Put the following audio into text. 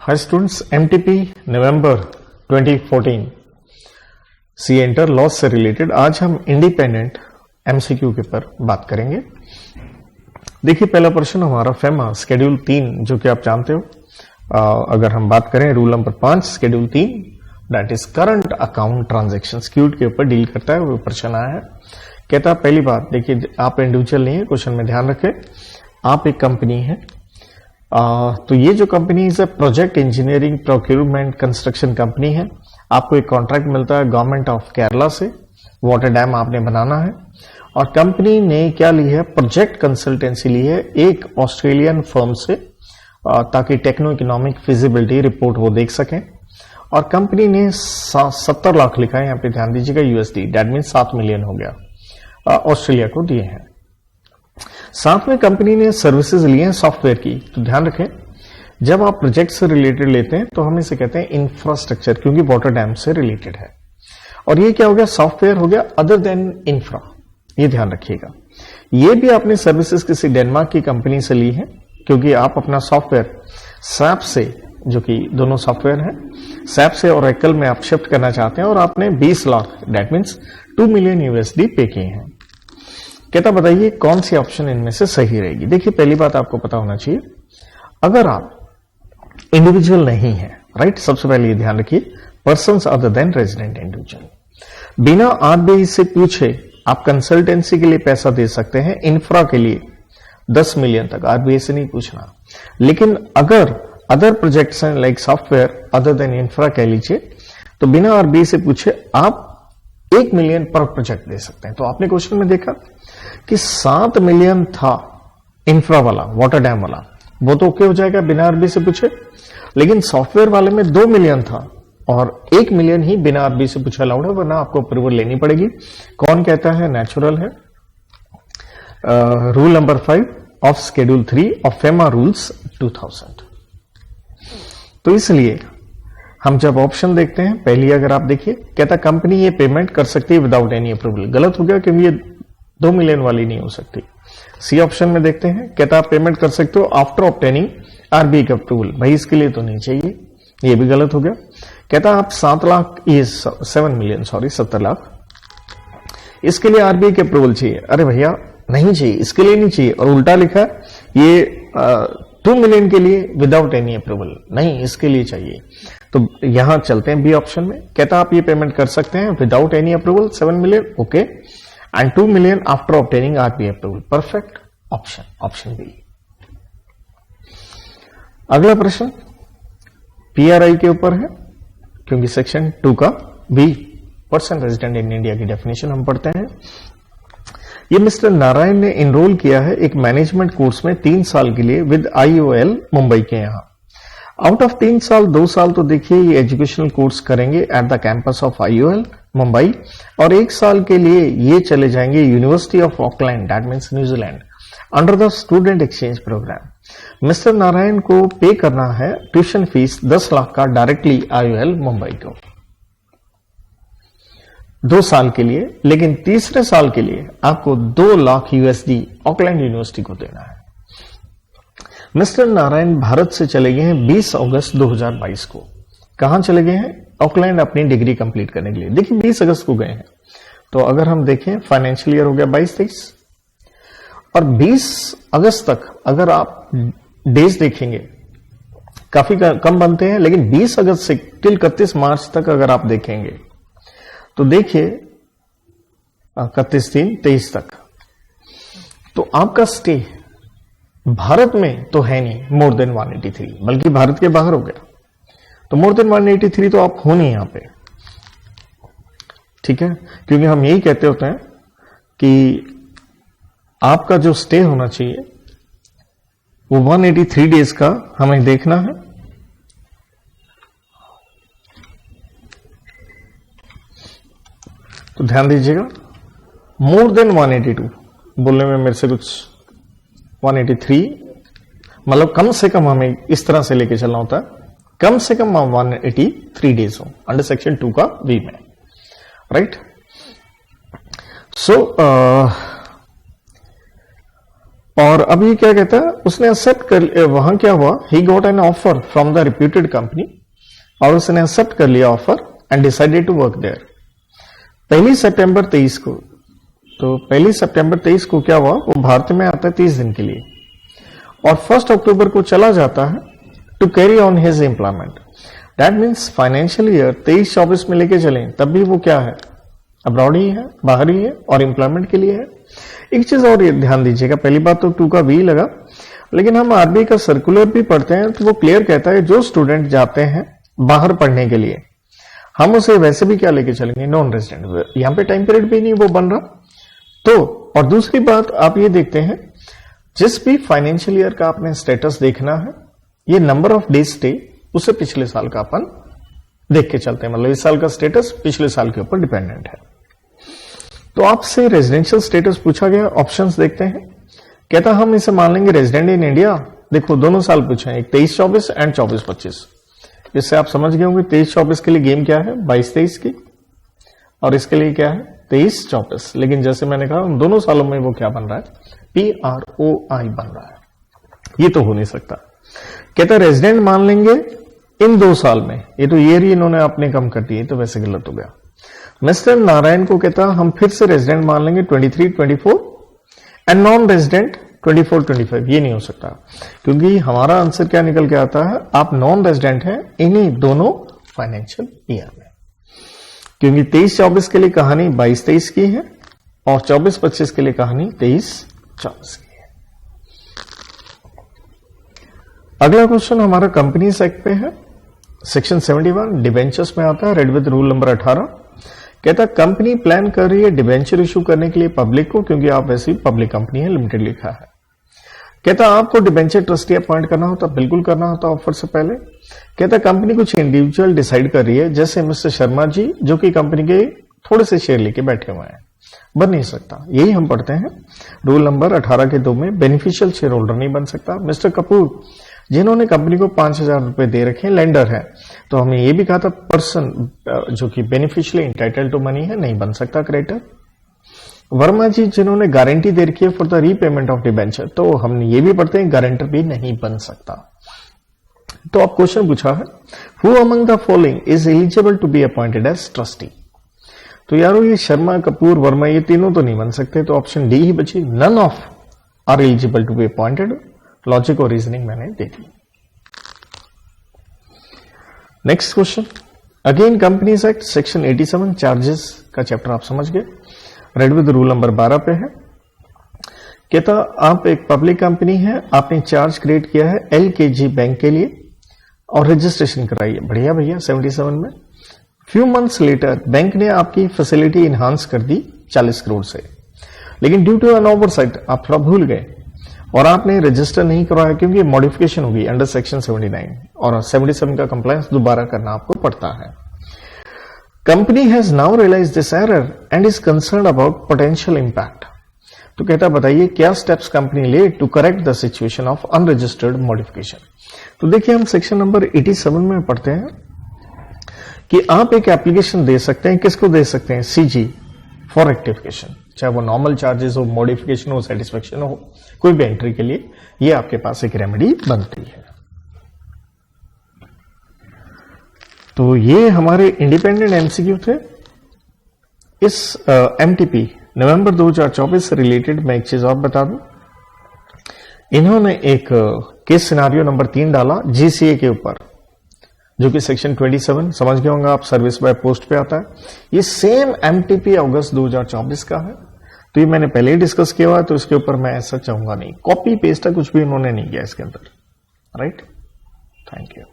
Hi students, MTP नवंबर 2014 सी enter loss से related आज हम इंडिपेंडेंट एमसीक्यू के ऊपर बात करेंगे। देखिए, पहला प्रश्न हमारा फेमा शेड्यूल 3 जो कि आप जानते हो। अगर हम बात करें rule number 5 schedule 3 that is current account transaction cute के ऊपर डील करता है। वो प्रश्न आया है, कहता है पहली बात, देखिए आप इंडिविजुअल नहीं है, क्वेश्चन में ध्यान रखें, आप एक कंपनी है। तो ये जो कंपनी है project engineering procurement construction company है। आपको एक कॉन्ट्रैक्ट मिलता है गवर्नमेंट ऑफ केरला से, वाटर डैम आपने बनाना है। और कंपनी ने क्या ली है, प्रोजेक्ट कंसल्टेंसी ली है एक ऑस्ट्रेलियन फर्म से, ताकि टेक्नो इकोनॉमिक फिजिबिलिटी रिपोर्ट वो देख सकें। और कंपनी ने 70 लाख लिखा है, यहाँ पे ध्यान दीजिएगा, यूएसडी, दैट मीन 7 मिलियन हो गया, ऑस्ट्रेलिया को दिए हैं। साथ में कंपनी ने सर्विसेज लिए हैं सॉफ्टवेयर की। तो ध्यान रखें, जब आप प्रोजेक्ट से रिलेटेड लेते हैं तो हम इसे कहते हैं इंफ्रास्ट्रक्चर, क्योंकि वाटर डैम से रिलेटेड है। और ये क्या हो गया, सॉफ्टवेयर हो गया अदर देन इंफ्रा, ये ध्यान रखिएगा। ये भी आपने सर्विसेज किसी डेनमार्क की कंपनी से ली है, क्योंकि आप अपना सॉफ्टवेयर सैप से, जो कि दोनों सॉफ्टवेयर है, सैप से और ओरेकल में आप शिफ्ट करना चाहते हैं, और आपने 20 lakh that means 2 million USD पे किए हैं। कहता बताइए कौन सी ऑप्शन इनमें से सही रहेगी। देखिए, पहली बात आपको पता होना चाहिए, अगर आप इंडिविजुअल नहीं है, राइट, सबसे पहले ये ध्यान रखिए, persons other than resident individual. बिना आरबीआई से पूछे आप कंसल्टेंसी के लिए पैसा दे सकते हैं, इंफ्रा के लिए 10 मिलियन तक, आरबीआई से नहीं पूछना। लेकिन अगर अदर प्रोजेक्ट्स हैं like software other than infra कह लीजिए, तो बिना आरबीआई से पूछे आप 1 मिलियन पर प्रोजेक्ट दे सकते हैं। तो आपने क्वेश्चन में देखा कि 7 मिलियन था इंफ्रा वाला, वाटर डैम वाला, वो तो ओके हो जाएगा बिना आरबीआई से पूछे। लेकिन सॉफ्टवेयर वाले में 2 मिलियन था और 1 मिलियन ही बिना आरबीआई से पूछा अलाउड है, वरना आपको अप्रूवल लेनी पड़ेगी। कौन कहता है, नेचुरल है। Rule number 5 of schedule 3 of FEMA rules 2000। तो इसलिए हम जब ऑप्शन देखते हैं, पहली अगर आप देखिए, कहता कंपनी ये पेमेंट कर सकती है विदाउट एनी अप्रूवल। गलत हो गया, क्योंकि ये 2 मिलियन वाली नहीं हो सकती। सी ऑप्शन में देखते हैं, कहता आप पेमेंट कर सकते हो आफ्टर ऑब्टेनिंग आरबीआई का अप्रूवल। भाई इसके लिए तो नहीं चाहिए, ये भी गलत हो गया। कहता आप 7 लाख, ये 7 मिलियन, सॉरी 70 लाख, इसके लिए आरबीआई के अप्रूवल चाहिए। अरे भैया नहीं चाहिए, इसके लिए नहीं चाहिए। और उल्टा लिखा ये 2 मिलियन के लिए विदाउट एनी अप्रूवल, नहीं, इसके लिए चाहिए। तो यहां चलते हैं बी ऑप्शन में। कहता आप ये पेमेंट कर सकते हैं without any approval 7 million, okay, and 2 million after obtaining RBI approval. Perfect option, option B. अगला प्रश्न पीआरआई के ऊपर है, क्योंकि सेक्शन 2 का B person resident in India की डेफिनेशन हम पढ़ते हैं। ये मिस्टर नारायण ने इनरोल किया है एक मैनेजमेंट कोर्स में 3 साल के लिए विद आईओएल मुंबई के यहां। आउट ऑफ 3 साल 2 साल तो देखिए ये एजुकेशनल कोर्स करेंगे at the campus of IOL Mumbai, और 1 साल के लिए ये चले जाएंगे university of Auckland, that means New Zealand, under the student exchange program. Mister Narayan को पे करना है ट्यूशन फीस 10 लाख का डायरेक्टली आईओएल मुंबई को 2 साल के लिए। लेकिन तीसरे साल के लिए आपको 2 लाख यूएसडी ऑकलैंड यूनिवर्सिटी को देना है। मिस्टर नारायण भारत से चले गए हैं 20 अगस्त 2022 को। कहां चले गए हैं, ऑकलैंड, अपनी डिग्री कंप्लीट करने के लिए। देखिए 20 अगस्त को गए हैं, तो अगर हम देखें फाइनेंशियल ईयर हो गया 22-23, और 20 अगस्त तक अगर आप डेज देखेंगे काफी कम बनते हैं, लेकिन 20 अगस्त से टिल 31 मार्च तक अगर आप देखेंगे तो देखिए 31-3-23 तक, तो आपका स्टे भारत में तो है नहीं मोर देन 183, बल्कि भारत के बाहर हो गया। तो मोर देन 183 तो आप हो नहीं यहां पे, ठीक है, क्योंकि हम यही कहते होते हैं कि आपका जो स्टे होना चाहिए वो 183 डेज का हमें देखना है। तो ध्यान दीजिएगा, मोर देन 182 बोलने में मेरे से कुछ 183, मतलब कम से कम हमें इस तरह से लेके चलना होता है, कम से कम 183 डेज हो अंडर सेक्शन 2 का बी में, राइट। सो और अब ये क्या कहता है, उसने एक्सेप्ट कर, वहां क्या हुआ, he got an offer from the reputed company, और उसने एक्सेप्ट कर लिया offer and decided to work there. 1 सितंबर 23 को, तो 1 सितंबर 23 को क्या हुआ, वो भारत में आता है 30 दिन के लिए, और 1 अक्टूबर को चला जाता है to carry on his employment. That means financial year 23-24 में लेके चलें, तब भी वो क्या है, अब्रॉड ही है, बाहर ही है, और एम्प्लॉयमेंट के लिए है। एक चीज और ध्यान दीजिएगा, पहली बात तो 2 का वी लगा, लेकिन हम आरबीआई का सर्कुलर भी पढ़ते हैं तो वो क्लियर कहता है जो स्टूडेंट जाते हैं बाहर पढ़ने के लिए, हम उसे वैसे भी क्या लेके चलेंगे, नॉन रेजिडेंट। यहां पे टाइम पीरियड भी नहीं वो बन रहा। तो और दूसरी बात आप ये देखते हैं, जिस भी फाइनेंशियल ईयर का आपने स्टेटस देखना है, ये नंबर ऑफ डेज स्टे उसे पिछले साल का अपन देख के चलते हैं, मतलब इस साल का स्टेटस पिछले साल के ऊपर डिपेंडेंट है। तो आपसे रेजिडेंशियल स्टेटस पूछा गया, ऑप्शंस देखते हैं। कहता हम इसे मान लेंगे रेजिडेंट इन इंडिया। देखो दोनों साल पूछे हैं, एक 23-24 एंड 24-25। इससे आप समझ गए होंगे 23-24 के लिए गेम क्या है, 22-23 की, और इसके लिए क्या है 23-24। लेकिन जैसे मैंने कहा उन दोनों सालों में वो क्या बन रहा है, PROI बन रहा है, ये तो हो नहीं सकता। कहता रेजिडेंट मान लेंगे इन 2 साल में, ये तो ईयर ही इन्होंने आपने कम कर दिए, तो वैसे गलत हो गया। मिस्टर नारायण को कहता हम फिर से रेजिडेंट मान लेंगे 23-24 एंड नॉन रेजिडेंट 24-25। ये नहीं हो सकता, क्योंकि हमारा आंसर क्या निकल के आता है, आप नॉन रेजिडेंट हैं इन्हीं दोनों फाइनेंशियल ईयर में, क्योंकि 23-24 के लिए कहानी 22-23 की है और 24-25 के लिए कहानी 23-24 की है। अगला क्वेश्चन हमारा कंपनीज एक्ट पे है, सेक्शन 71 डिबेंचर्स में आता है, रेड विद रूल नंबर 18। कहता कंपनी प्लान कर रही है डिबेंचर इशू करने के लिए पब्लिक को, क्योंकि आप वैसी पब्लिक कंपनी है, लिमिटेड लिखा है। कहता आपको डिबेंचर ट्रस्टी अपॉइंट करना होता, बिल्कुल करना होता ऑफर से पहले। कहता कंपनी कुछ इंडिविजुअल डिसाइड कर रही है, जैसे मिस्टर शर्मा जी जो कि कंपनी के थोड़े से शेयर लेके बैठे हुए हैं, बन नहीं सकता। यही हम पढ़ते हैं रूल नंबर 18 के 2 में, बेनिफिशियल शेयर होल्डर नहीं बन सकता। मिस्टर कपूर जिन्होंने कंपनी को 5,000 रुपए दे रखे हैं, लेंडर है, तो हमने ये भी कहा था पर्सन जो कि बेनिफिशियली इंटाइटल्ड टू मनी है, नहीं बन सकता क्रेडिटर। वर्मा जी जिन्होंने गारंटी दे रखी है for the repayment of debenture, तो हमने ये भी पढ़ते हैं गारंटर भी नहीं बन सकता। तो अब क्वेश्चन पूछा है, who among the following is eligible to be appointed as trustee. तो यारो ये शर्मा कपूर वर्मा ये तीनों तो नहीं बन सकते, तो ऑप्शन डी ही बची, none of are eligible to be appointed. Logic और रीजनिंग मैंने दे दी। Next question, again companies act section 87 charges का चैप्टर आप समझ गए, रेड विद रूल नंबर 12 पे है। कहता आप एक पब्लिक कंपनी है, आपने चार्ज क्रिएट किया है LKG बैंक के लिए और रजिस्ट्रेशन कराई है, बढ़िया भैया 77 में। फ्यू मंथ्स लेटर बैंक ने आपकी फैसिलिटी इनहांस कर दी 40 करोड़ से, लेकिन ड्यू टू एन ओवरसाइट आप थोड़ा भूल गए और आपने रजिस्टर नहीं करवाया, क्योंकि मॉडिफिकेशन होगी अंडर सेक्शन 79 और 77 का कंप्लायंस दोबारा करना आपको पड़ता है। Company has now realize this error and is concern about potential impact. तो कहता बताइए क्या स्टेप्स कंपनी ले to correct the situation of unregistered modification. तो देखिए हम सेक्शन नंबर 87 में पढ़ते हैं कि आप एक एप्लीकेशन दे सकते हैं, किसको दे सकते हैं, CG फॉर रेक्टिफिकेशन, चाहे वो नॉर्मल चार्जेस हो, मॉडिफिकेशन हो, सेटिस्फेक्शन हो, कोई भी एंट्री के लिए ये आपके पास एक रेमेडी बनती है। तो ये हमारे इंडिपेंडेंट MCQ थे। इस MTP नवंबर 2024 से रिलेटेड मैं एक चीज और बता दूं, इन्होंने एक केस सिनारियो नंबर 3 डाला GCA के ऊपर, जो कि सेक्शन 27 समझ गए होंगे आप, सर्विस बाय पोस्ट पे आता है। ये सेम MTP अगस्त 2024 का है, तो ये मैंने पहले ही डिस्कस किया हुआ है, तो इसके ऊपर मैं ऐसा चाहूंगा नहीं, कॉपी पेस्ट है, कुछ भी उन्होंने नहीं किया इसके अंदर। Right, thank you.